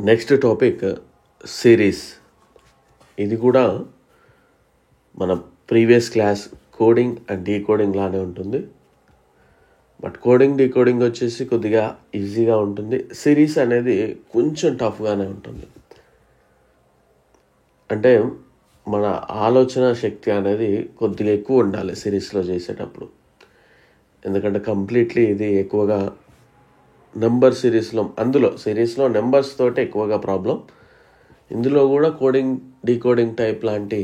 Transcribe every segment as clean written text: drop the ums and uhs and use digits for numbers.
Next topic series. ఇది కూడా మన previous class coding and decoding లానే ఉంటుంది. బట్ కోడింగ్ డీకోడింగ్ వచ్చేసి కొద్దిగా ఈజీగా ఉంటుంది. సిరీస్ అనేది కొంచెం టఫ్గానే ఉంటుంది. అంటే మన ఆలోచన శక్తి అనేది కొద్దిగా ఎక్కువ ఉండాలి సిరీస్లో చేసేటప్పుడు. ఎందుకంటే కంప్లీట్లీ ఇది ఎక్కువగా నెంబర్ సిరీస్లో నెంబర్స్ తోటి ఎక్కువగా ప్రాబ్లం. ఇందులో కూడా కోడింగ్ డీకోడింగ్ టైప్ లాంటి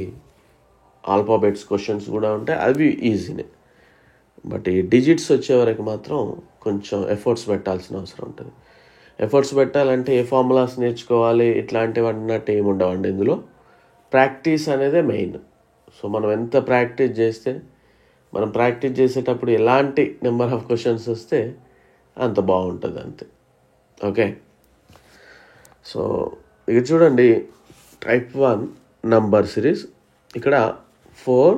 ఆల్ఫాబెట్స్ క్వశ్చన్స్ కూడా ఉంటాయి, అవి ఈజీనే. బట్ ఈ డిజిట్స్ వచ్చే వరకు మాత్రం కొంచెం ఎఫర్ట్స్ పెట్టాల్సిన అవసరం ఉంటుంది. ఎఫర్ట్స్ పెట్టాలంటే ఏ ఫార్ములాస్ నేర్చుకోవాలి ఇట్లాంటివి అన్నట్టు ఏమి ఉండవండి. ఇందులో ప్రాక్టీస్ అనేదే మెయిన్. సో మనం ఎంత ప్రాక్టీస్ చేస్తే, మనం ప్రాక్టీస్ చేసేటప్పుడు ఎలాంటి నెంబర్ ఆఫ్ క్వశ్చన్స్ వస్తే అంత బాగుంటుంది అంతే. ఓకే, సో ఇక చూడండి, టైప్ 1 నంబర్ సిరీస్. ఇక్కడ 4,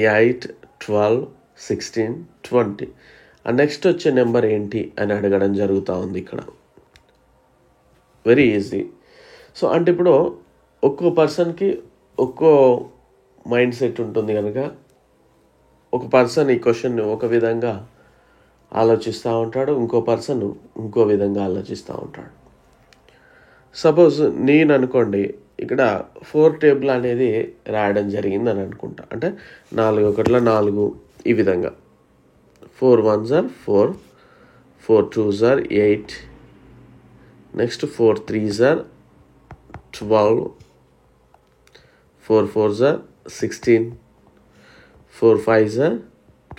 8, 12, 16, 20 నెక్స్ట్ వచ్చే నెంబర్ ఏంటి అని అడగడం జరుగుతూ ఉంది. ఇక్కడ వెరీ ఈజీ. సో అంటే ఇప్పుడు ఒక్కో పర్సన్కి ఒక్కో మైండ్ సెట్ ఉంటుంది కనుక ఒక పర్సన్ ఈ క్వశ్చన్ ఒక విధంగా ఆలోచిస్తూ ఉంటాడు, ఇంకో పర్సన్ ఇంకో విధంగా ఆలోచిస్తూ ఉంటాడు. సపోజ్ నేను అనుకోండి, ఇక్కడ 4 టేబుల్ అనేది రాయడం జరిగిందని అనుకుంటా. అంటే 4 1 4 ఈ విధంగా 4 1s are 4, 4 2s are 8, next 4 3s are 12, 4 4s are 16, 4 5s are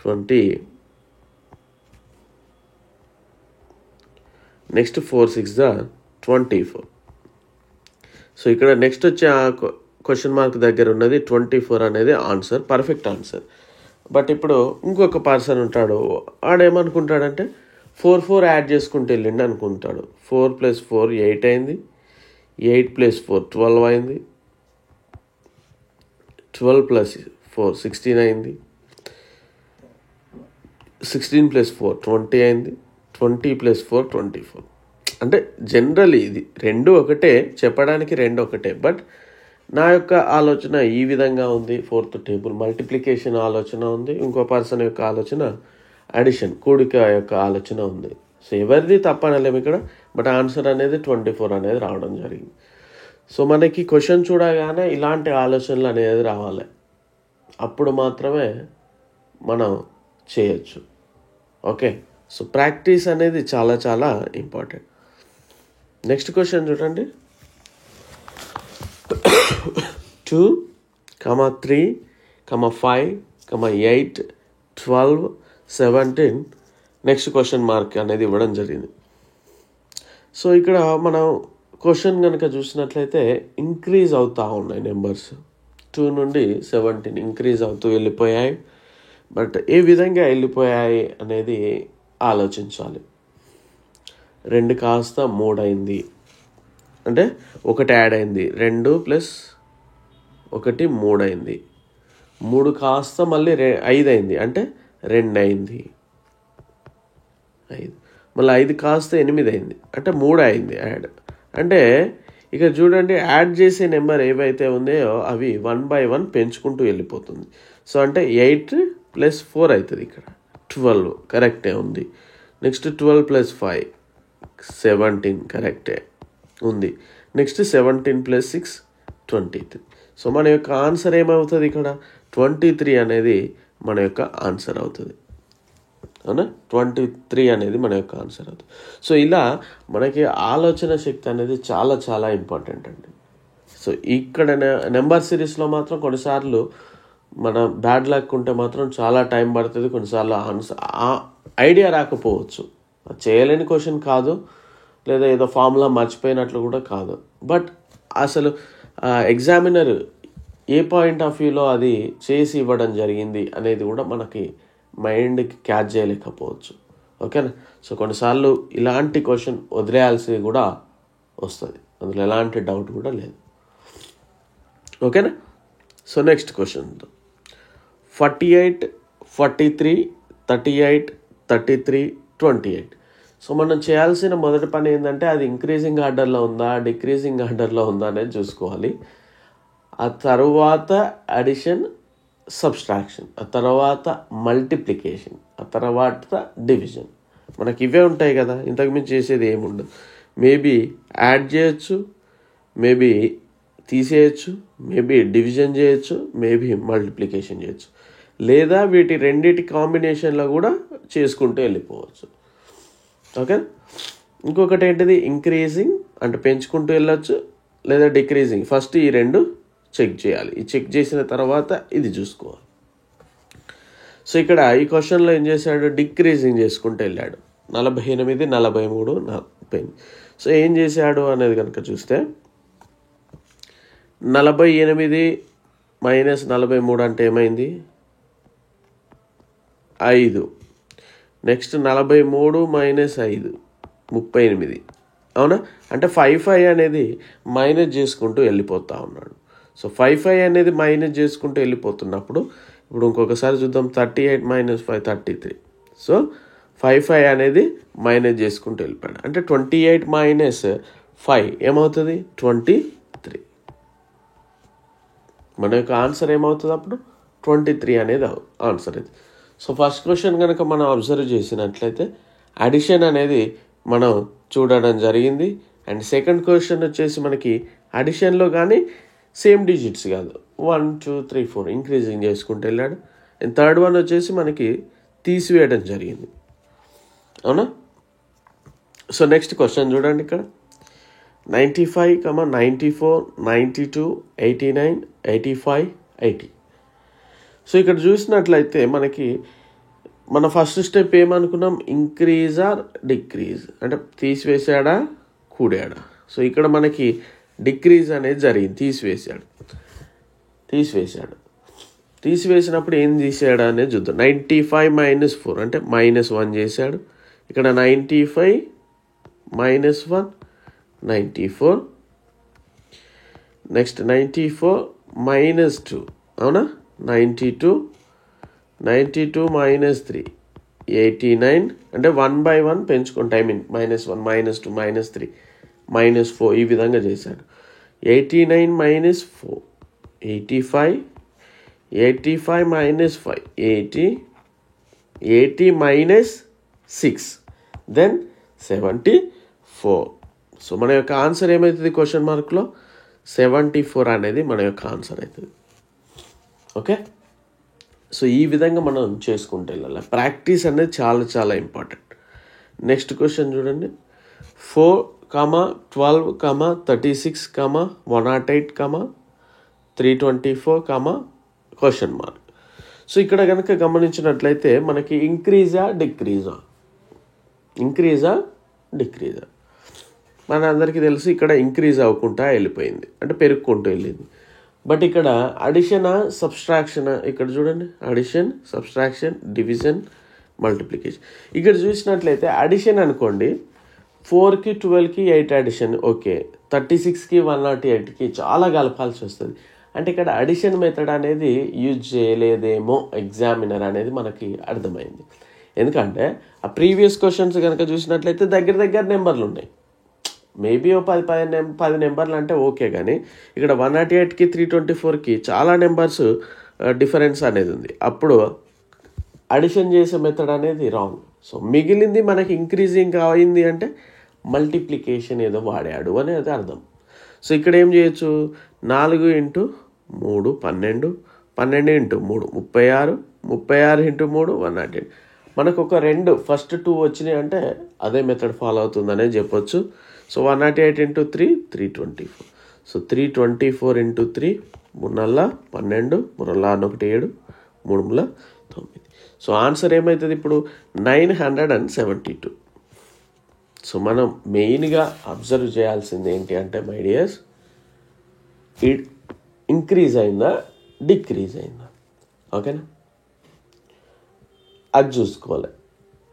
20, next 4 6s are 24. So ఇక్కడ నెక్స్ట్ వచ్చే క్వశ్చన్ మార్క్ దగ్గర ఉన్నది 24 అనేది ఆన్సర్, పర్ఫెక్ట్ ఆన్సర్. బట్ ఇప్పుడు ఇంకొక పర్సన్ ఉంటాడు, ఆడేమనుకుంటాడంటే 4 4 యాడ్ చేసుకుంటూ వెళ్ళిండి అనుకుంటాడు. 4 + 4 8 అయింది, 8 + 4 12 అయింది, 12 + 4 16 అయింది, 16 + 4 20 అయింది, 20 + 4 24. అంటే జనరల్ ఇది రెండు ఒకటే, చెప్పడానికి రెండు ఒకటే. బట్ నా యొక్క ఆలోచన ఈ విధంగా ఉంది, 4th టేబుల్ మల్టిప్లికేషన్ ఆలోచన ఉంది, ఇంకో పర్సన్ యొక్క ఆలోచన అడిషన్ కూడిక యొక్క ఆలోచన ఉంది. సో ఎవరిది తప్పనలేము ఇక్కడ. బట్ ఆన్సర్ అనేది 24 అనేది రావడం జరిగింది. సో మనకి క్వశ్చన్ చూడగానే ఇలాంటి ఆలోచనలు అనేది రావాలి, అప్పుడు మాత్రమే మనం చేయొచ్చు. ఓకే, సో ప్రాక్టీస్ అనేది చాలా చాలా ఇంపార్టెంట్. నెక్స్ట్ క్వశ్చన్ చూడండి, 2, 3, 5, 8, 12, 17 నెక్స్ట్ క్వశ్చన్ మార్క్ అనేది ఇవ్వడం జరిగింది. సో ఇక్కడ మనం క్వశ్చన్ కనుక చూసినట్లయితే ఇంక్రీజ్ అవుతూ ఉన్నాయి నెంబర్స్. 2 నుండి 17 ఇంక్రీజ్ అవుతూ వెళ్ళిపోయాయి. బట్ ఏ విధంగా వెళ్ళిపోయాయి అనేది ఆలోచించాలి. 2 కాస్త 3 అయింది, అంటే 1 యాడ్ అయింది, 2 + 1 3 అయింది. 3 కాస్త మళ్ళీ 5 అయింది, అంటే 2 అయింది, 5. మళ్ళీ 5 కాస్త 8 అయింది, అంటే 3 అయింది యాడ్. అంటే ఇక చూడండి, యాడ్ చేసే నెంబర్ ఏవైతే ఉన్నాయో అవి 1 by 1 పెంచుకుంటూ వెళ్ళిపోతుంది. సో అంటే 8 + 4 అవుతుంది, ఇక్కడ 12 కరెక్టే ఉంది. నెక్స్ట్ 12 + 5 17 కరెక్టే ఉంది. నెక్స్ట్ 17 + 6 23. సో మన యొక్క ఆన్సర్ ఏమవుతుంది ఇక్కడ? 23 అనేది మన యొక్క ఆన్సర్ అవుతుంది. అవునా, 23 అనేది మన యొక్క ఆన్సర్ అవుతుంది. సో ఇలా మనకి ఆలోచన శక్తి అనేది చాలా చాలా ఇంపార్టెంట్ అండి. సో ఇక్కడ నెంబర్ సిరీస్లో మాత్రం కొన్నిసార్లు మన బ్యాడ్ లక్ ఉంటే మాత్రం చాలా టైం పడుతుంది. కొన్నిసార్లు ఐడియా రాకపోవచ్చు. చేయలేని క్వశ్చన్ కాదు, లేదా ఏదో ఫార్ములా మర్చిపోయినట్లు కూడా కాదు. బట్ అసలు ఎగ్జామినర్ ఏ పాయింట్ ఆఫ్ వ్యూలో అది చేసి ఇవ్వడం జరిగింది అనేది కూడా మనకి మైండ్కి క్యాచ్ చేయలేకపోవచ్చు. ఓకేనా. సో కొన్నిసార్లు ఇలాంటి క్వశ్చన్ వదిలేయాల్సి కూడా వస్తుంది, అందులో ఎలాంటి డౌట్ కూడా లేదు. ఓకేనా. So next question 48, 43, 38, 33, 28. సో మనం చేయాల్సిన మొదటి పని ఏంటంటే అది ఇంక్రీజింగ్ ఆర్డర్లో ఉందా డిక్రీజింగ్ ఆర్డర్లో ఉందా అనేది చూసుకోవాలి. ఆ తర్వాత అడిషన్, సబ్స్ట్రాక్షన్, ఆ తర్వాత మల్టిప్లికేషన్, ఆ తర్వాత డివిజన్. మనకి ఇవే ఉంటాయి కదా, ఇంతకుమించి చేసేది ఏముండదు. మేబీ యాడ్ చేయొచ్చు, మేబీ తీసేయచ్చు, మేబీ డివిజన్ చేయొచ్చు, మేబీ మల్టిప్లికేషన్ చేయొచ్చు, లేదా వీటి రెండిటి కాంబినేషన్లో కూడా చేసుకుంటూ వెళ్ళిపోవచ్చు. ఓకే. ఇంకొకటి ఏంటిది, ఇంక్రీజింగ్ అంటే పెంచుకుంటూ వెళ్ళొచ్చు, లేదా డిక్రీజింగ్. ఫస్ట్ ఈ రెండు చెక్ చేయాలి. ఈ చెక్ చేసిన తర్వాత ఇది చూసుకోవాలి. సో ఇక్కడ ఈ క్వశ్చన్లో ఏం చేశాడు, డిక్రీజింగ్ చేసుకుంటూ వెళ్ళాడు. 48, 43, 40. సో ఏం చేశాడు అనేది కనుక చూస్తే 48 మైనస్ 43 అంటే ఏమైంది, 5. Next 43 minus 5, 38. అవునా? అంటే 5 అనేది మైనస్ చేసుకుంటూ వెళ్ళిపోతూ ఉన్నాడు. సో 5 అనేది మైనస్ చేసుకుంటూ వెళ్ళిపోతున్నప్పుడు ఇప్పుడు ఇంకొకసారి చూద్దాం. 38 మైనస్ 5, 33. సో 5 అనేది మైనస్ చేసుకుంటూ వెళ్ళిపోయాడు. అంటే 28 మైనస్ 5 ఏమవుతుంది, 23. మన యొక్క ఆన్సర్ ఏమవుతుంది అప్పుడు, 23 అనేది ఆన్సర్ ఇది. సో ఫస్ట్ క్వశ్చన్ కనుక మనం అబ్జర్వ్ చేసినట్లయితే అడిషన్ అనేది మనం చూడడం జరిగింది. అండ్ సెకండ్ క్వశ్చన్ వచ్చేసి మనకి అడిషన్లో కానీ సేమ్ డిజిట్స్ కాదు, 1, 2, 3, 4 ఇంక్రీజింగ్ చేసుకుంటూ వెళ్ళాడు. అండ్ థర్డ్ వన్ వచ్చేసి మనకి తీసివేయడం జరిగింది. అవునా? సో నెక్స్ట్ క్వశ్చన్ చూడండి. ఇక్కడ 95, 94, 92, 89, 85, 80. సో ఇక్కడ చూసినట్లయితే మనకి మన ఫస్ట్ స్టెప్ ఏమనుకున్నాం, ఇంక్రీజ్ ఆర్ డిక్రీజ్ అంటే తీసివేసాడా కూడాడా. సో ఇక్కడ మనకి డిక్రీజ్ అనేది జరిగింది, తీసివేసినప్పుడు ఏం తీసాడా అనేది చూద్దాం. 95 మైనస్ 4 అంటే -1 చేశాడు. ఇక్కడ 95 మైనస్ 1, 94. నెక్స్ట్ 94 మైనస్ 2, అవునా, 92 మైనస్ 3, 89. అంటే 1/1 పెంచుకుంటా, -1, -2, -3, -4 ఈ విధంగా చేశాడు. 89 minus 4, 85, 85 minus 5, 80, 80 minus 6, then 74. So మన యొక్క ఆన్సర్ ఏమవుతుంది క్వశ్చన్ మార్క్లో, 74 అనేది మన యొక్క ఆన్సర్ అవుతుంది. ఓకే. సో ఈ విధంగా మనం చేసుకుంటూ వెళ్ళాలి. ప్రాక్టీస్ అనేది చాలా చాలా ఇంపార్టెంట్. నెక్స్ట్ క్వశ్చన్ చూడండి. 4, 12, 36, 108, 324, క్వశ్చన్ మార్క్. సో ఇక్కడ కనుక గమనించినట్లయితే మనకి ఇంక్రీజా డిక్రీజా మన అందరికీ తెలుసు. ఇక్కడ ఇంక్రీజ్ అవ్వకుండా వెళ్ళిపోయింది, అంటే పెరుగుకుంటూ వెళ్ళింది. బట్ ఇక్కడ అడిషనా సబ్స్ట్రాక్షనా, ఇక్కడ చూడండి, అడిషన్, సబ్స్ట్రాక్షన్, డివిజన్, మల్టిప్లికేషన్. ఇక్కడ చూసినట్లయితే అడిషన్ అనుకోండి, 4కి 12కి 8 అడిషన్, ఓకే. 36కి 108కి చాలా కలపాల్సి వస్తుంది. అంటే ఇక్కడ అడిషన్ మెథడ్ అనేది యూజ్ చేయలేదేమో ఎగ్జామినర్ అనేది మనకి అర్థమైంది. ఎందుకంటే ఆ ప్రీవియస్ క్వశ్చన్స్ కనుక చూసినట్లయితే దగ్గర నెంబర్లు ఉన్నాయి. మేబీ 10 నెంబర్లు అంటే ఓకే, కానీ ఇక్కడ 108కి 324కి చాలా నెంబర్స్ డిఫరెన్స్ అనేది ఉంది. అప్పుడు అడిషన్ చేసే మెథడ్ అనేది రాంగ్. సో మిగిలింది మనకి ఇంక్రీజింగ్ అయింది అంటే మల్టిప్లికేషన్ ఏదో వాడాడు అనేది అర్థం. సో ఇక్కడ ఏం చేయొచ్చు, 4 × 3 12, 12 × 3 36, 36 × 3 108. మనకు ఒక 2 ఫస్ట్ 2 వచ్చినాయి అంటే అదే మెథడ్ ఫాలో అవుతుందనే చెప్పొచ్చు. సో 108 × 3 324. సో 324 × 3 3 12, 3 1 7, 3 9. సో ఆన్సర్ ఏమవుతుంది ఇప్పుడు 972. సో మనం మెయిన్గా అబ్జర్వ్ చేయాల్సింది ఏంటి అంటే మై డియర్స్, ఇంక్రీజ్ అయిందా డిక్రీజ్ అయిందా, ఓకేనా, అది చూసుకోవాలి.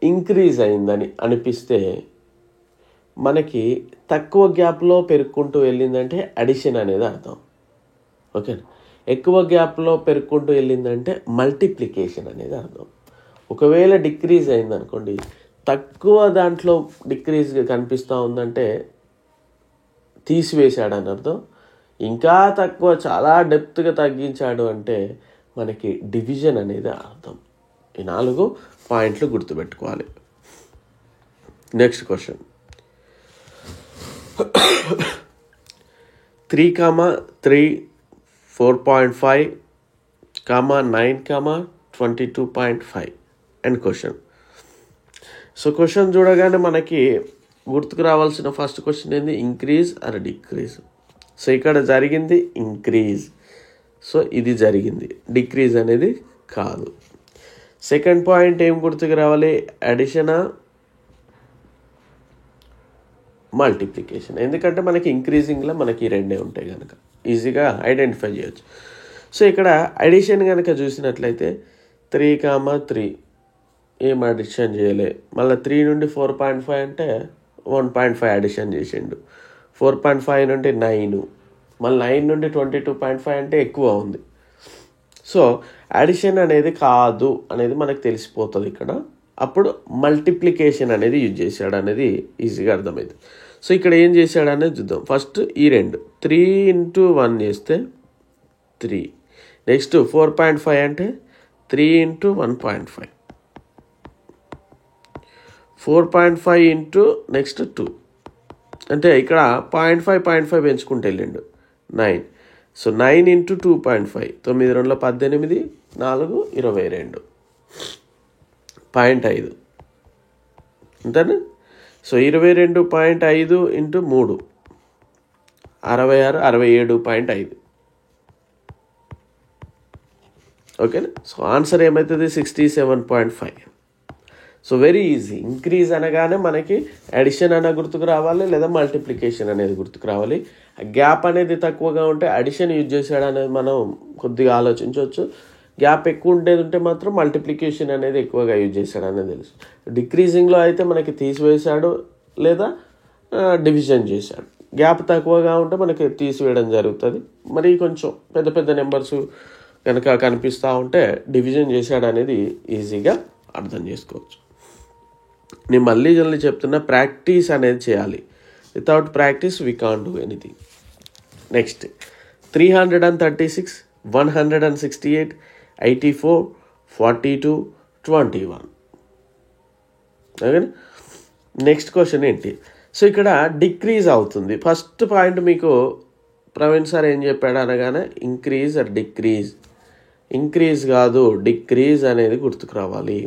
ఇంక్రీజ్ అయిందని అనిపిస్తే మనకి తక్కువ గ్యాప్లో పెరుక్కుంటూ వెళ్ళిందంటే అడిషన్ అనేది అర్థం, ఓకేనా. ఎక్కువ గ్యాప్లో పెరుక్కుంటూ వెళ్ళిందంటే మల్టిప్లికేషన్ అనేది అర్థం. ఒకవేళ డిక్రీజ్ అయిందనుకోండి, తక్కువ దాంట్లో డిక్రీజ్గా కనిపిస్తూ ఉందంటే తీసివేశాడని అర్థం. ఇంకా తక్కువ చాలా డెప్త్గా తగ్గించాడు అంటే మనకి డివిజన్ అనేది అర్థం. ఈ 4 పాయింట్లు గుర్తుపెట్టుకోవాలి. Next question 3, 4.5, 9, 22.5 and question. So question చూడగానే మనకి గుర్తుకు రావాల్సిన ఫస్ట్ క్వశ్చన్ ఏంది? Increase or decrease. సో ఇక్కడ జరిగింది ఇంక్రీజ్, సో ఇది జరిగింది, డిక్రీజ్ అనేది కాదు. సెకండ్ పాయింట్ ఏం గుర్తుకు రావాలి? అడిషనా మల్టిప్లికేషన్. ఎందుకంటే మనకి ఇంక్రీజింగ్లో మనకి 2 ఉంటాయి కనుక ఈజీగా ఐడెంటిఫై చేయొచ్చు. సో ఇక్కడ అడిషన్ కనుక చూసినట్లయితే 3, ఏం అడిషన్ చేయలే. మళ్ళీ 3 నుండి 4.5 అంటే 1.5 అడిషన్ చేసిండు. 4.5 నుండి 9, మళ్ళీ 9 నుండి 22.5 అంటే ఎక్కువ ఉంది. సో అడిషన్ అనేది కాదు అనేది మనకు తెలిసిపోతుంది ఇక్కడ. అప్పుడు మల్టిప్లికేషన్ అనేది యూజ్ చేశాడు అనేది ఈజీగా అర్థమైంది. సో ఇక్కడ ఏం చేశాడు అనేది చూద్దాం. ఫస్ట్ ఈ 2 3 into 1 చేస్తే 3. నెక్స్ట్ 4.5 అంటే 3 into 1.5, 4.5 into నెక్స్ట్ 2 అంటే ఇక్కడ 0.5 పెంచుకుంటే వెళ్ళిండు 9. సో 9 into 2.5, 9 2 18, 4 22, 0.5 అంతేనా. So 22.5 into 3 66, 67.5. ఓకేనా. సో ఆన్సర్ ఏమవుతుంది? 67.5. So very easy. ఇంక్రీజ్ అనగానే మనకి అడిషన్ అనే గుర్తుకు రావాలి, లేదా మల్టిప్లికేషన్ అనేది గుర్తుకు రావాలి. గ్యాప్ అనేది తక్కువగా ఉంటే అడిషన్ యూజ్ చేశాడు అనేది మనం కొద్దిగా ఆలోచించవచ్చు. గ్యాప్ ఎక్కువ ఉండేది ఉంటే మాత్రం మల్టిప్లికేషన్ అనేది ఎక్కువగా యూజ్ చేశాడు అనేది తెలుసు. డిక్రీజింగ్లో అయితే మనకి తీసివేశాడు లేదా డివిజన్ చేశాడు. గ్యాప్ తక్కువగా ఉంటే మనకి తీసివేయడం జరుగుతుంది. మరి కొంచెం పెద్ద పెద్ద నెంబర్స్ కనుక కనిపిస్తూ ఉంటే డివిజన్ చేశాడు అనేది ఈజీగా అర్థం చేసుకోవచ్చు. నేను మళ్ళీ చెప్తున్నా, ప్రాక్టీస్ అనేది చేయాలి. Without practice we can't do anything. Next 336, 168, 84, 42, 21. Okay. Next question ఏంటి? సో ఇక్కడ డిక్రీజ్ అవుతుంది. ఫస్ట్ పాయింట్ మీకు ప్రవీణ్ సార్ ఏం చెప్పాడు అనగానే ఇంక్రీజ్ ఆర్ డిక్రీజ్. ఇంక్రీజ్ కాదు, డిక్రీజ్ అనేది గుర్తుకు రావాలి.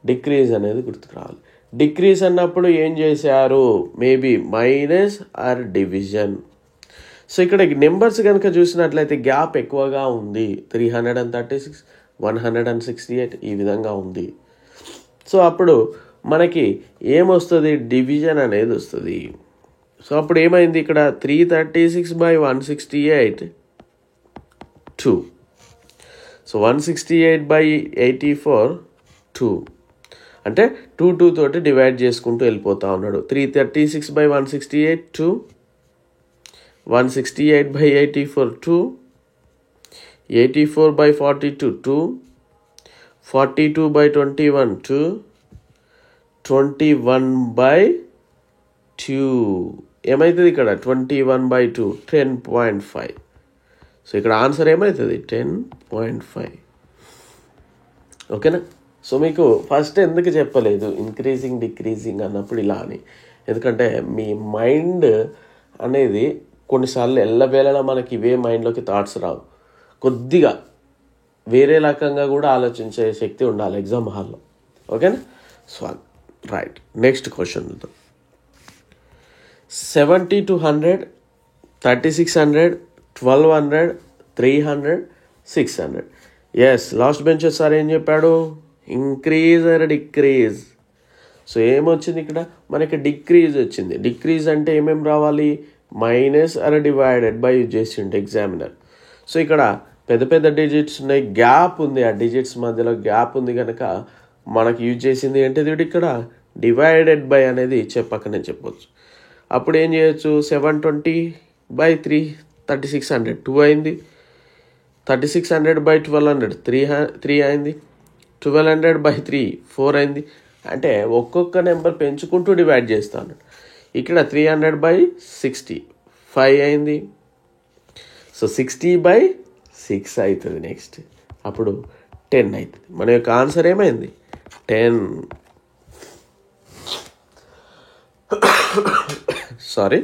డిక్రీజ్ అనేది గుర్తుకు రావాలి. డిక్రీజ్ అన్నప్పుడు ఏం చేశారు? Maybe minus or division. So ఇక్కడ నెంబర్స్ కనుక చూసినట్లయితే గ్యాప్ ఎక్కువగా ఉంది. 336, 168 ఈ విధంగా ఉంది. సో అప్పుడు మనకి ఏమొస్తుంది? డివిజన్ అనేది వస్తుంది. సో అప్పుడు ఏమైంది? ఇక్కడ 336/168 2. సో 168/84 2 అంటే 2 తోటి డివైడ్ చేసుకుంటూ వెళ్ళిపోతా ఉన్నాడు. 336/168 2, 168/84 2, 84/42 2, 42/21 2, 21/2. ఏమవుతుంది ఇక్కడ? 21/2 10.5. సో ఇక్కడ ఆన్సర్ ఏమవుతుంది? 10.5. ఓకేనా. సో మీకు ఫస్ట్ ఎందుకు చెప్పలేదు ఇంక్రీజింగ్ డిక్రీజింగ్ అన్నప్పుడు ఇలా అని? ఎందుకంటే మీ మైండ్ అనేది కొన్నిసార్లు ఎల్లవేళలా మనకి ఇవే మైండ్లోకి థాట్స్ రావు. కొద్దిగా వేరే రకంగా కూడా ఆలోచించే శక్తి ఉండాలి ఎగ్జామ్ హాల్లో. ఓకేనా. So right. నెక్స్ట్ క్వశ్చన్ చూద్దాం. 70 to 100, 3600, 1200, 300, 600. Yes, last benches sir ఏం చెప్పాడు? Increase or decrease. సో ఏమొచ్చింది ఇక్కడ? మనకి డిక్రీజ్ వచ్చింది. డిక్రీజ్ అంటే ఏమేమి రావాలి? Minus or divided by use చేసిండు ఎగ్జామినర్. సో ఇక్కడ పెద్ద పెద్ద డిజిట్స్ ఉన్నాయి, గ్యాప్ ఉంది, ఆ డిజిట్స్ మధ్యలో గ్యాప్ ఉంది కనుక మనకి యూజ్ చేసింది ఏంటిది? ఇక్కడ డివైడెడ్ బై అనేది పక్కనే చెప్పవచ్చు. అప్పుడు ఏం చేయొచ్చు? 720/3 3600 2 అయింది. 3600/1200 3 అయింది. 1200/3 4 అయింది. అంటే ఒక్కొక్క నెంబర్ పెంచుకుంటూ డివైడ్ చేస్తాను. ఇక్కడ 300/60 5 అయింది. సో 60/6 అవుతుంది. నెక్స్ట్ అప్పుడు 10 అవుతుంది. మన యొక్క ఆన్సర్ ఏమైంది? 10. సారీ,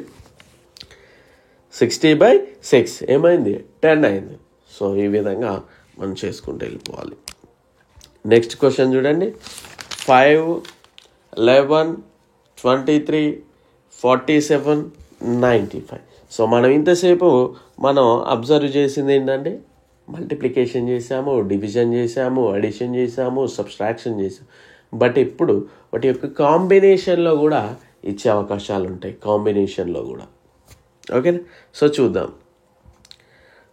60/6 ఏమైంది? 10 అయింది. సో ఈ విధంగా మనం చేసుకుంటూ వెళ్ళిపోవాలి. నెక్స్ట్ క్వశ్చన్ చూడండి. 5, 11, 23, 47, 95. సో మనం ఇంతసేపు అబ్జర్వ్ చేసింది ఏంటంటే మల్టిప్లికేషన్ చేసాము, డివిజన్ చేసాము, అడిషన్ చేసాము, సబ్స్ట్రాక్షన్ చేసాము. బట్ ఇప్పుడు వాటి యొక్క కాంబినేషన్లో కూడా ఇచ్చే అవకాశాలు ఉంటాయి. కాంబినేషన్లో కూడా ఓకేనా. సో చూద్దాం.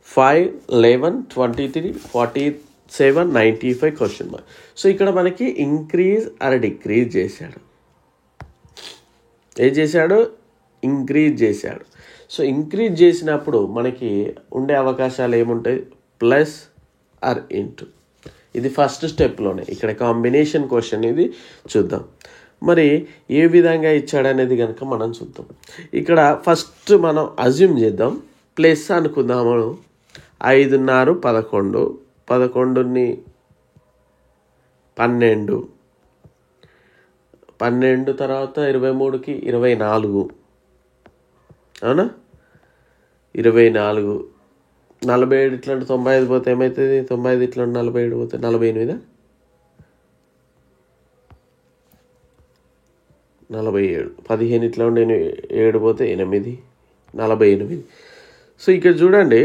5, 11, 23, 47, 95 క్వశ్చన్ మార్క్. సో ఇక్కడ మనకి ఇంక్రీజ్ ఆర్ డిక్రీజ్ చేశాడు. ఏం చేశాడు? ఇంక్రీజ్ చేశాడు. సో ఇంక్రీజ్ చేసినప్పుడు మనకి ఉండే అవకాశాలు ఏముంటాయి? Plus or into. ఇది ఫస్ట్ స్టెప్లోనే. ఇక్కడ కాంబినేషన్ క్వశ్చన్ ఇది. చూద్దాం మరి ఏ విధంగా ఇచ్చాడనేది కనుక మనం చూద్దాం. ఇక్కడ ఫస్ట్ మనం అజ్యూమ్ చేద్దాం. ప్లస్ అనుకుందాము. 5 ఉన్నారు 11, 11ని 12, 12 తర్వాత 23కి 24, అవునా? 24, 47 ఇట్లా 95 పోతే ఏమవుతుంది? 95 ఇట్లా 47 పోతే 48, 47, 15 ఇట్లా ఉండే 7 పోతే 8, 48. సో ఇక్కడ చూడండి,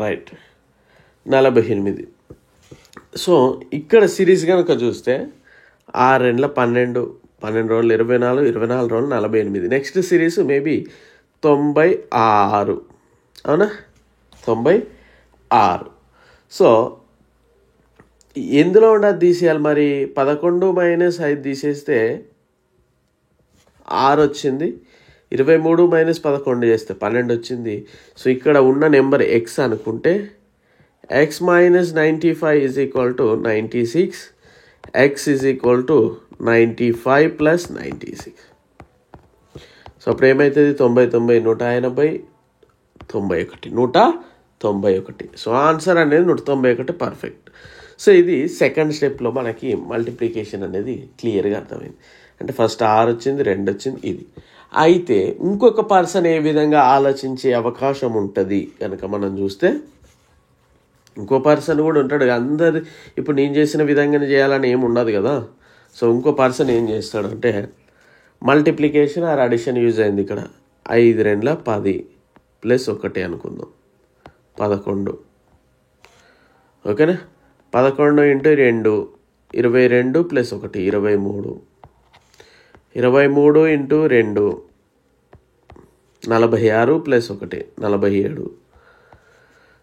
రైట్, 48. సో ఇక్కడ సిరీస్ కనుక చూస్తే 6 2 12, 12 రోజులు 24, 24 రోజులు 48. నెక్స్ట్ సిరీస్ మేబీ 96, అవునా? 96. సో ఎందులో ఉండదు తీసేయాలి మరి? 11 - 5 తీసేస్తే 6 వచ్చింది. 23 - 11 చేస్తే 12 వచ్చింది. సో ఇక్కడ ఉన్న నెంబర్ ఎక్స్ అనుకుంటే x - 95 = 96. x = 95 + 96. సో అప్పుడు ఏమవుతుంది? 90, 90, 180, 91, 191. సో ఆన్సర్ అనేది 191 పర్ఫెక్ట్. సో ఇది సెకండ్ స్టెప్లో మనకి మల్టిప్లికేషన్ అనేది క్లియర్గా అర్థమైంది. అంటే ఫస్ట్ 6 వచ్చింది, 2 వచ్చింది, ఇది. అయితే ఇంకొక పర్సన్ ఏ విధంగా ఆలోచించే అవకాశం ఉంటుంది కనుక మనం చూస్తే, ఇంకో పర్సన్ కూడా ఉంటాడు. అందరు ఇప్పుడు నేను చేసిన విధంగానే చేయాలని ఏమి ఉండదు కదా. సో ఇంకో పర్సన్ ఏం చేస్తాడంటే మల్టిప్లికేషన్ ఆర్ అడిషన్ యూజ్ అయింది. ఇక్కడ 5 2 10 + 1 అనుకుందాం, 11. ఓకేనా? 11 × 2 22 + 1 23. 23 × 2 46 + 1 47.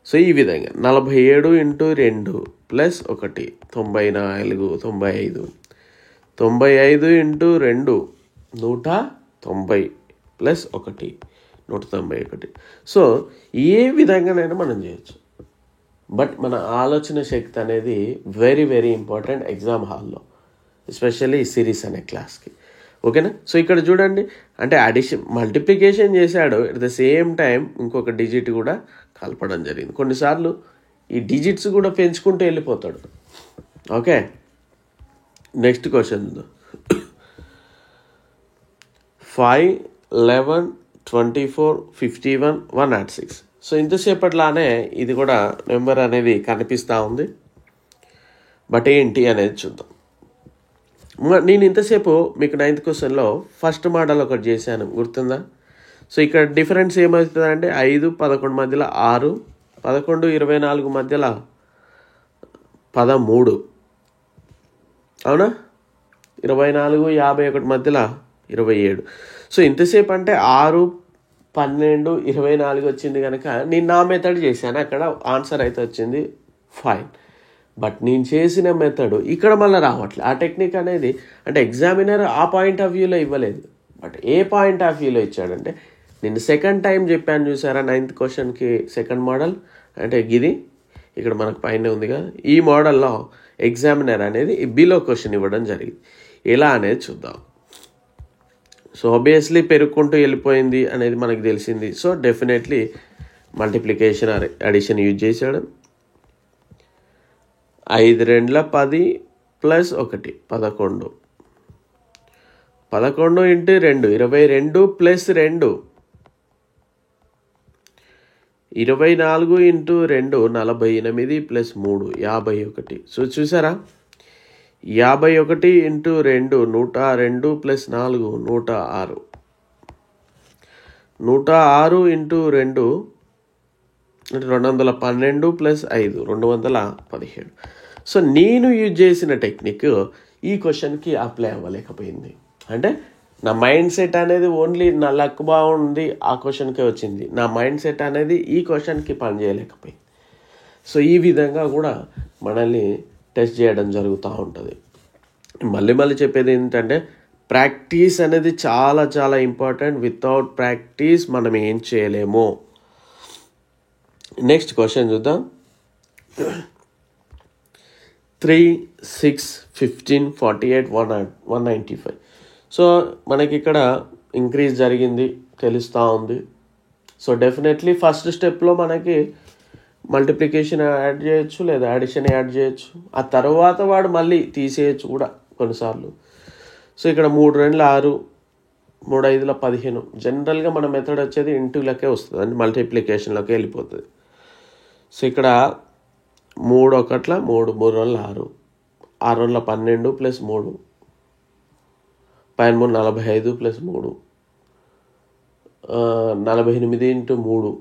సో ఈ విధంగా 47 × 2 + 1 94, 95. 95 × 2 190 + 1 191. సో ఏ విధంగానైనా మనం చేయొచ్చు. బట్ మన ఆలోచన శక్తి అనేది వెరీ వెరీ ఇంపార్టెంట్ ఎగ్జామ్ హాల్లో, ఎస్పెషల్లీ ఈ సిరీస్ అనే క్లాస్కి. ఓకేనా? సో ఇక్కడ చూడండి, అంటే అడిషన్ మల్టిప్లికేషన్ చేశాడు, అట్ ద సేమ్ టైం ఇంకొక డిజిట్ కూడా కలపడం జరిగింది. కొన్నిసార్లు ఈ డిజిట్స్ కూడా పెంచుకుంటూ వెళ్ళిపోతాడు. Okay, next question 5 11 24 51 106. సో ఇంతసేపట్లానే ఇది కూడా నెంబర్ అనేది కనిపిస్తూ ఉంది. బట్ ఏంటి అనేది చూద్దాం. నేను ఇంతసేపు మీకు 9th క్వశ్చన్లో ఫస్ట్ మోడల్ ఒకటి చేశాను, గుర్తుందా? సో ఇక్కడ డిఫరెన్స్ ఏమవుతుందంటే 5 11 మధ్యలో 6, 11 24 మధ్యలో 13, అవునా? 24 51 మధ్యలో 27. సో ఇంతసేపు అంటే 6 12 24 వచ్చింది కనుక నేను నా మెథడ్ చేశాను, అక్కడ ఆన్సర్ అయితే వచ్చింది, ఫైన్. బట్ నేను చేసిన మెథడ్ ఇక్కడ మళ్ళీ రావట్లేదు. ఆ టెక్నిక్ అనేది అంటే ఎగ్జామినర్ ఆ పాయింట్ ఆఫ్ వ్యూలో ఇవ్వలేదు. బట్ ఏ పాయింట్ ఆఫ్ వ్యూలో ఇచ్చాడంటే, నేను సెకండ్ టైం చెప్పాను చూసారా 9th క్వశ్చన్కి సెకండ్ మోడల్, అంటే ఇది ఇక్కడ మనకు పైన ఉంది కదా. ఈ మోడల్లో ఎగ్జామినర్ అనేది బిలో క్వశ్చన్ ఇవ్వడం జరిగింది. ఎలా అనేది చూద్దాం. సో ఆబ్వియస్లీ పెరుగుకుంటూ వెళ్ళిపోయింది అనేది మనకు తెలిసింది. So definitely multiplication addition use చేశాడు. 5 2 10 plus 1 11. 11 into 2 22 plus 2 24 into 2 48 plus 3 51. So చూసారా, 51 ఇంటూ 2 102 ప్లస్ 4 106. 106 ఇంటూ 2 అంటే 212 ప్లస్ 5 217. సో నేను యూజ్ చేసిన టెక్నిక్ ఈ క్వశ్చన్కి అప్లై అవ్వలేకపోయింది. అంటే నా మైండ్ సెట్ అనేది ఓన్లీ నా లక్ బాగుంది ఆ క్వశ్చన్కే వచ్చింది. నా మైండ్ సెట్ అనేది ఈ క్వశ్చన్కి పనిచేయలేకపోయింది. సో ఈ విధంగా కూడా మనల్ని టెస్ట్ చేయడం జరుగుతూ ఉంటుంది. మళ్ళీ చెప్పేది ఏంటంటే ప్రాక్టీస్ అనేది చాలా చాలా ఇంపార్టెంట్. వితౌట్ ప్రాక్టీస్ మనం ఏం చేయలేము. నెక్స్ట్ క్వశ్చన్ చూద్దాం. 3 6 15 48 195. సో మనకి ఇక్కడ ఇంక్రీజ్ జరిగింది తెలుస్తూ ఉంది. సో డెఫినెట్లీ ఫస్ట్ స్టెప్లో మనకి మల్టిప్లికేషన్ యాడ్ చేయొచ్చు లేదా అడిషన్ యాడ్ చేయొచ్చు. ఆ తర్వాత వాడు మళ్ళీ తీసేయచ్చు కూడా కొన్నిసార్లు. సో ఇక్కడ 3 2 6 3 5 15. జనరల్గా మన మెథడ్ వచ్చేది ఇంటూలకే వస్తుంది, అంటే మల్టిప్లికేషన్లోకి వెళ్ళిపోతుంది. సో ఇక్కడ 3 1 3 3 2 6 6 2 12 ప్లస్ 3 పైన 45 ప్లస్ 3 48 ఇంటూ 3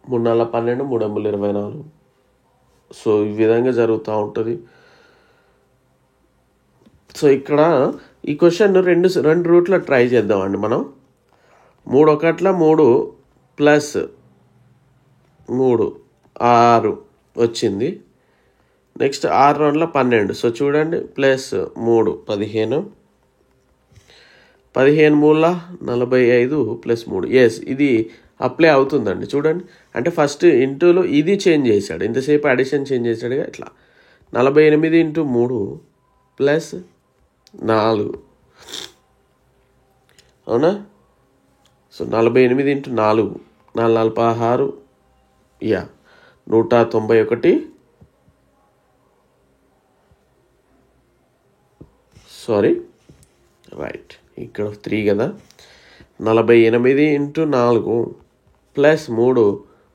3 4 12 3 24. సో ఈ విధంగా జరుగుతూ ఉంటుంది. సో ఇక్కడ ఈ క్వశ్చన్ రెండు రూట్లో ట్రై చేద్దామండి మనం. 3 1 3 ప్లస్ 3 6 వచ్చింది. నెక్స్ట్ 6 2 12. సో చూడండి, ప్లస్ 3 15 15 3 45 ప్లస్ 3. ఎస్, ఇది అప్లై అవుతుందండి. చూడండి, అంటే ఫస్ట్ ఇంటూలో ఇది చేంజ్ చేశాడు, ఇంతసేపు అడిషన్ చేంజ్ చేశాడుగా. ఇట్లా 48 ఇంటూ 3 ప్లస్ 4, అవునా. So 48 into 4 4 16 191. సారీ, రైట్, ఇక్కడ 3 కదా. 48 ఇంటూ 4 ప్లస్ 3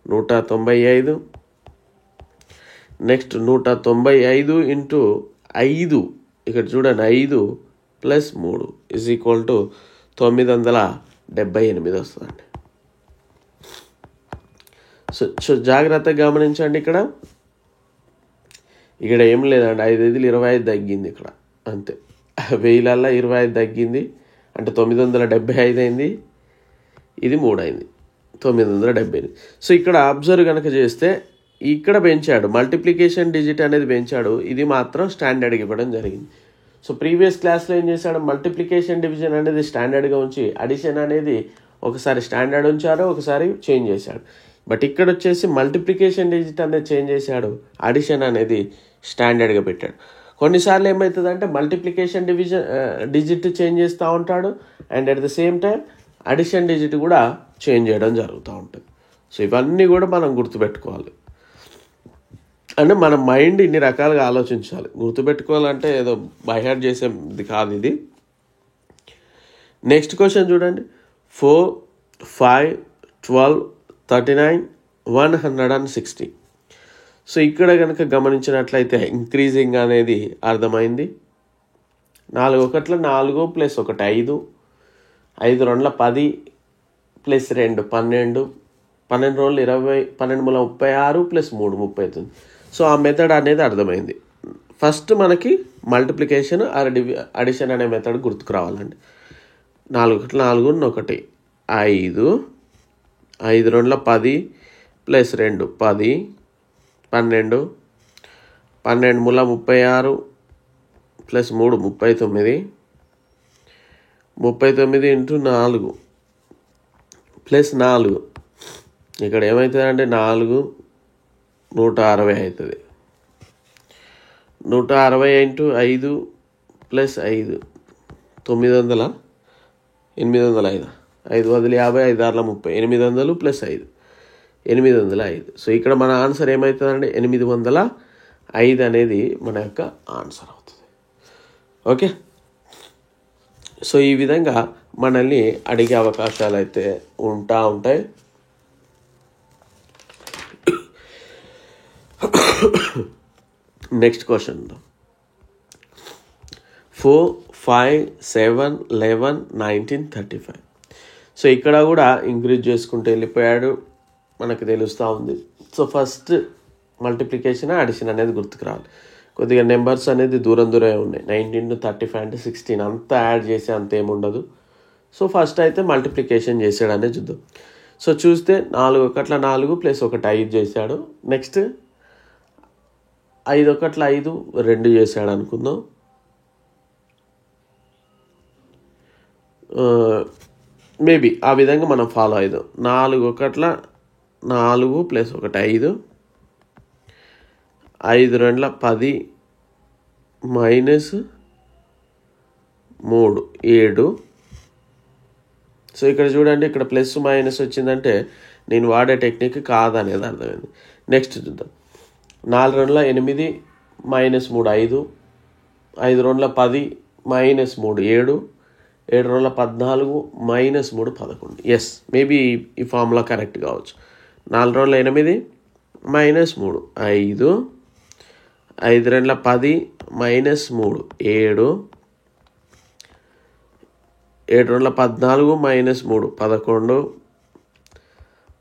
195. నెక్స్ట్ 195 ఇంటూ 5, ఇక్కడ చూడండి 5 ప్లస్ 3 ఈజ్ ఈక్వల్ టు 978 వస్తుందండి. సో జాగ్రత్తగా గమనించండి. ఇక్కడ ఏం లేదండి, 5 5 25 తగ్గింది ఇక్కడ, అంతే. 1000 25 తగ్గింది, అంటే 975 అయింది. ఇది 3 అయింది, 978. సో ఇక్కడ అబ్జర్వ్ కనుక చేస్తే ఇక్కడ పెంచాడు, మల్టిప్లికేషన్ డిజిట్ అనేది పెంచాడు. ఇది మాత్రం స్టాండర్డ్గా ఇవ్వడం జరిగింది. సో ప్రీవియస్ క్లాస్లో ఏం చేశాడు, మల్టిప్లికేషన్ డివిజన్ అనేది స్టాండర్డ్గా ఉంచి అడిషన్ అనేది ఒకసారి స్టాండర్డ్ ఉంచాడు, ఒకసారి చేంజ్ చేశాడు. బట్ ఇక్కడ వచ్చేసి మల్టిప్లికేషన్ డిజిట్ అనేది చేంజ్ చేశాడు, అడిషన్ అనేది స్టాండర్డ్గా పెట్టాడు. కొన్నిసార్లు ఏమవుతుందంటే మల్టిప్లికేషన్ డిజిట్ చేంజ్ చేస్తూ ఉంటాడు, and at the same time addition digit కూడా చేంజ్ చేయడం జరుగుతూ ఉంటుంది. సో ఇవన్నీ కూడా మనం గుర్తుపెట్టుకోవాలి. అంటే మన మైండ్ ఇన్ని రకాలుగా ఆలోచించాలి. గుర్తుపెట్టుకోవాలంటే ఏదో బైహార్ట్ చేసేది కాదు ఇది. నెక్స్ట్ క్వశ్చన్ చూడండి. 4 5 12 39 160. సో ఇక్కడ కనుక గమనించినట్లయితే ఇంక్రీజింగ్ అనేది అర్థమైంది. 4 1 4 ప్లస్ 1 5 5 2 10 ప్లస్ 2 12 12 2 20 12 36 ప్లస్ 3 39. సో ఆ మెథడ్ అనేది అర్థమైంది. ఫస్ట్ మనకి మల్టిప్లికేషన్ అడిషన్ అనే మెథడ్ గుర్తుకు రావాలండి. 4 1 4 1 5 5 2 10 ప్లస్ 2 10 12 12 36 ప్లస్ 3 39 39 ఇంటూ 4 ప్లస్ 4. ఇక్కడ ఏమవుతుందంటే 4 160 అవుతుంది. 160 ఇంటూ 5 ప్లస్ 5 900, 805, 5 వదిలి 50, 5 6 30, 800 ప్లస్ 5 805. సో ఇక్కడ మన ఆన్సర్ ఏమవుతుందండి? 805 అనేది మన యొక్క ఆన్సర్ అవుతుంది. ఓకే, సో ఈ విధంగా మనల్ని అడిగే అవకాశాలు అయితే ఉంటాయి. Next question 4, 5, 7, 11, 19, 35. సో ఇక్కడ కూడా ఇంక్రీజ్ చేసుకుంటూ వెళ్ళిపోయాడు, మనకు తెలుస్తూ ఉంది. సో ఫస్ట్ మల్టిప్లికేషన్ అడిషన్ అనేది గుర్తుకు రావాలి. కొద్దిగా నెంబర్స్ అనేది దూరం ఉన్నాయి. 19 to 35 అంటే 16, అంతా యాడ్ చేసి అంత ఏముండదు. సో ఫస్ట్ అయితే మల్టిప్లికేషన్ చేసాడనే చూద్దాం. సో చూస్తే 4 1 4 ప్లస్ 1 5 చేశాడు. నెక్స్ట్ 5 1 5 2 చేశాడు అనుకుందాం. మేబీ ఆ విధంగా మనం ఫాలో అవుదాం. 4 1 4 ప్లస్ 1 5, 5 2 10 మైనస్ 3 7. సో ఇక్కడ చూడండి, ఇక్కడ ప్లస్ మైనస్ వచ్చిందంటే నేను వాడే టెక్నిక్ కాదనేది అర్థమైంది. నెక్స్ట్ చూద్దాం. 4 2 8 minus 3 5, 5 2 10 minus 3 7, 7 2 14 minus 3 11. Yes, maybe ఈ ఫార్ములా కరెక్ట్ కావచ్చు. 4 2 8 minus 3 5, 5 2 10 minus 3 7, 7 2 14 minus 3 11,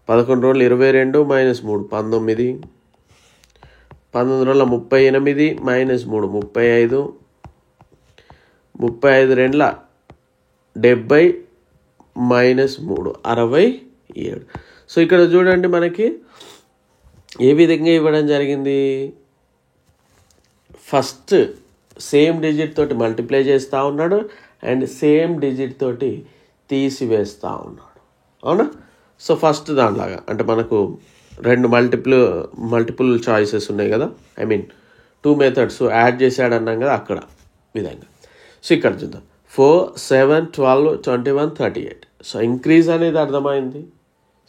11 22 minus 3 19, 19 38 minus 3 35, 35 2 70 minus 3 67. So ఇక్కడ చూడండి, మనకి ఏ విధంగా ఇవ్వడం జరిగింది? ఫస్ట్ సేమ్ డిజిట్ తోటి మల్టిప్లై చేస్తూ ఉన్నాడు అండ్ సేమ్ డిజిట్ తోటి తీసివేస్తూ ఉన్నాడు. అవునా? సో ఫస్ట్ దానిలాగా అంటే మనకు 2 మల్టిపుల్ చాయిసెస్ ఉన్నాయి కదా, ఐ మీన్ 2 మెథడ్స్ యాడ్ చేశాడు అన్నాం కదా, అక్కడ విధంగా. సో ఇక్కడ చూద్దాం. 4, 7, 12, 21, 38. సో ఇంక్రీజ్ అనేది అర్థమైంది.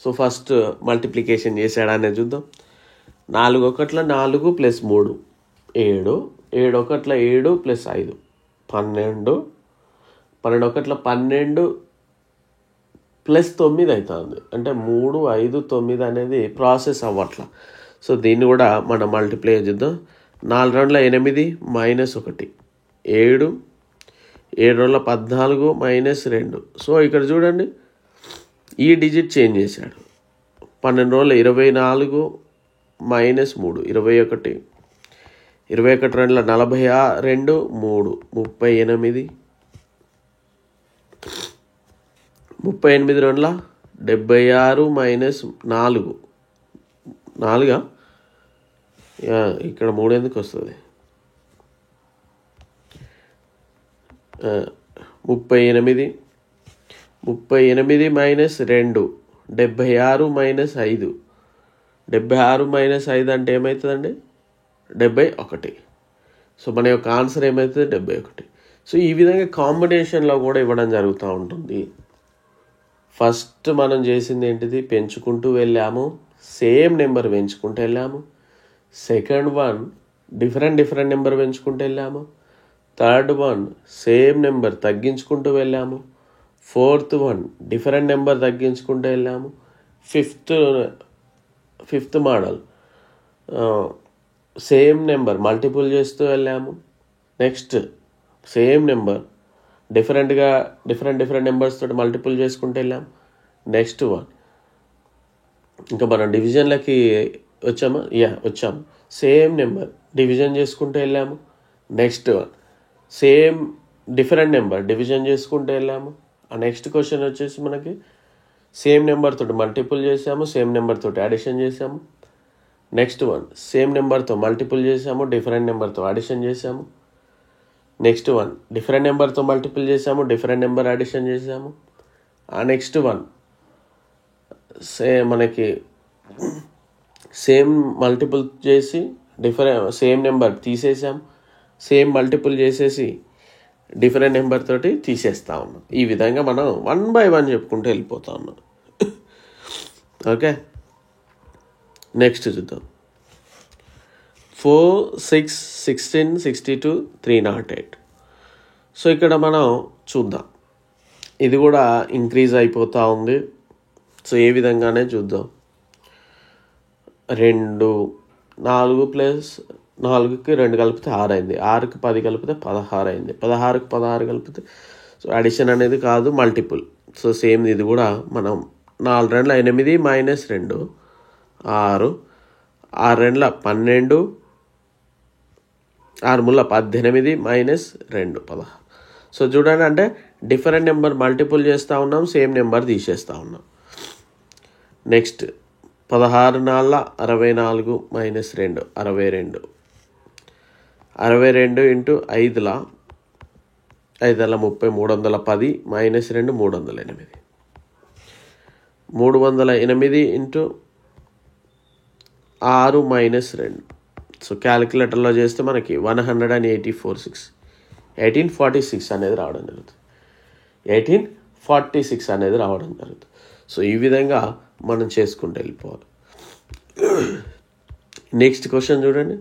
సో ఫస్ట్ మల్టిప్లికేషన్ చేశాడు అనేది చూద్దాం. 4 1 4 ప్లస్ 3 7, 7 1 7 ప్లస్ 5 12, 12 1 12 ప్లస్ 9 అవుతుంది. అంటే 3 5 9 అనేది ప్రాసెస్ అవ్వట్లా. సో దీన్ని కూడా మనం మల్టిప్లై చేద్దాం. 4 2 8 మైనస్ 1 7, 7 2 14 మైనస్ 2. సో ఇక్కడ చూడండి, ఈ డిజిట్ చేంజ్ చేశాడు. 12 24 మైనస్ 3 21, 21 2 42 3 38, 38 2 76 మైనస్ 4 4, ఇక్కడ 3 ఎందుకు వస్తుంది? 38 మైనస్ 2 76 మైనస్ 5, 76 మైనస్ 5 అంటే ఏమవుతుందండి? 71. సో మన యొక్క ఆన్సర్ ఏమవుతుంది? 71. సో ఈ విధంగా కాంబినేషన్లో కూడా ఇవ్వడం జరుగుతూ ఉంటుంది. ఫస్ట్ మనం చేసింది ఏంటిది? పెంచుకుంటూ వెళ్ళాము, సేమ్ నెంబర్ పెంచుకుంటూ వెళ్ళాము. సెకండ్ వన్ డిఫరెంట్ నెంబర్ పెంచుకుంటూ వెళ్ళాము. థర్డ్ వన్ సేమ్ నెంబర్ తగ్గించుకుంటూ వెళ్ళాము. ఫోర్త్ వన్ డిఫరెంట్ నెంబర్ తగ్గించుకుంటూ వెళ్ళాము. Fifth model same number multiple చేస్తూ వెళ్ళాము. Next same number different numbers తోటి మల్టిపుల్ చేసుకుంటూ వెళ్ళాము. నెక్స్ట్ వన్ ఇంకా మనం డివిజన్లకి వచ్చాము. వచ్చాము. సేమ్ నెంబర్ డివిజన్ చేసుకుంటూ వెళ్ళాము. Next one same different number division చేసుకుంటూ వెళ్ళాము. ఆ నెక్స్ట్ క్వశ్చన్ వచ్చేసి మనకి సేమ్ నెంబర్ తోటి మల్టిపుల్ చేసాము, సేమ్ నెంబర్ తోటి అడిషన్ చేసాము. నెక్స్ట్ వన్ సేమ్ నెంబర్తో మల్టిపుల్ చేసాము, డిఫరెంట్ నెంబర్తో అడిషన్ చేసాము. నెక్స్ట్ వన్ డిఫరెంట్ నెంబర్తో మల్టిపుల్ చేసాము, డిఫరెంట్ నెంబర్ అడిషన్ చేసాము. ఆ నెక్స్ట్ వన్ మనకి సేమ్ మల్టిపుల్ చేసి సేమ్ నెంబర్ తీసేసాం, సేమ్ మల్టిపుల్ చేసేసి డిఫరెంట్ నెంబర్ తోటి తీసేస్తా ఉన్నాం. ఈ విధంగా మనం 1 by 1 చెప్పుకుంటూ వెళ్ళిపోతా ఉన్నాం. ఓకే, నెక్స్ట్ చూద్దాం. 4, 6, 16, 62, 308. సో ఇక్కడ మనం చూద్దాం, ఇది కూడా ఇంక్రీజ్ అయిపోతూ ఉంది. సో ఏ విధంగానే చూద్దాం. 2, 4 ప్లస్ 4కి 2 కలిపితే 6 అయింది, 6కి 10 కలిపితే 16 అయింది, 16కి 16 కలిపితే సో అడిషన్ అనేది కాదు, మల్టిపుల్. సో సేమ్ ఇది కూడా మనం 4 2 8 మైనస్ 2 6, 6 2 12, 6 3 18 మైనస్ 2 16. సో చూడండి, అంటే డిఫరెంట్ నెంబర్ మల్టిపుల్ చేస్తూ ఉన్నాం, సేమ్ నెంబర్ తీసేస్తూ ఉన్నాం. Next 16 4 64 minus 2 62, 62 into 5 5 30 310 minus 2 308, 308 into 6 minus 2. So క్యాలిక్యులేటర్లో చేస్తే మనకి 1846 అనేది రావడం జరుగుతుంది. 1846 అనేది రావడం జరుగుతుంది. సో ఈ విధంగా మనం చేసుకుంటూ వెళ్ళిపోవాలి. నెక్స్ట్ క్వశ్చన్ చూడండి.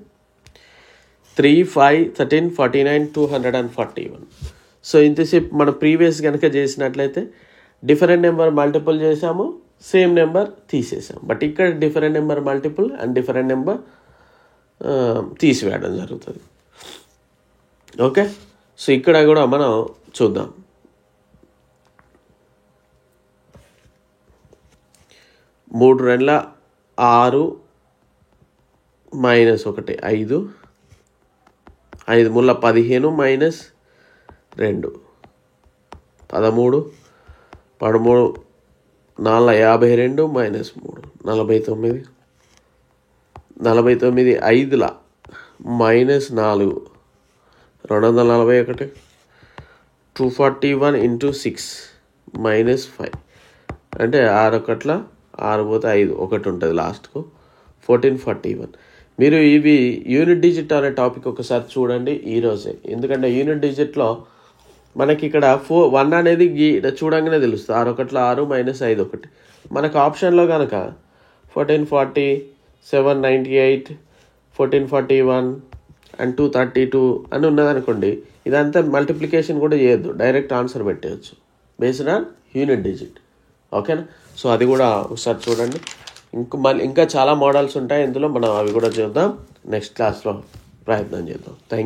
3, 5, 13, 49, 241. సో ఇంతసేపు మనం ప్రీవియస్ కనుక చేసినట్లయితే డిఫరెంట్ నెంబర్ మల్టిపుల్ చేసాము, సేమ్ నెంబర్ తీసేసాం. బట్ ఇక్కడ different number multiple and different number తీసివేయడం జరుగుతుంది. ఓకే, సో ఇక్కడ కూడా మనం చూద్దాం. 3 2 6 minus 1 5, 5 3 15 minus 2 13, 13 4 52 minus 3 49, 49 5 minus 4 241, 241 into 6 minus 5. అంటే 6 1 6 పోతే 5 1 ఉంటుంది లాస్ట్కు, 1441. మీరు ఇవి యూనిట్ డిజిట్ అనే టాపిక్ ఒకసారి చూడండి ఈరోజే. ఎందుకంటే యూనిట్ డిజిట్లో మనకి ఇక్కడ 1 అనేది చూడంగానే తెలుస్తుంది. 6 1 6 మైనస్ 5 1. మనకు ఆప్షన్లో కనుక 1440, 798, 1441 అండ్ 232 అని ఉన్నదనుకోండి, ఇదంతా మల్టిప్లికేషన్ కూడా చేయొద్దు, డైరెక్ట్ ఆన్సర్ పెట్టేయచ్చు బేస్డ్ ఆన్ యూనిట్ డిజిట్. ఓకేనా? సో అది కూడా ఒకసారి చూడండి. ఇంకా చాలా మోడల్స్ ఉంటాయి ఇందులో, మనం అవి కూడా చూద్దాం. నెక్స్ట్ క్లాస్లో ప్రయత్నం చేద్దాం. Thank you.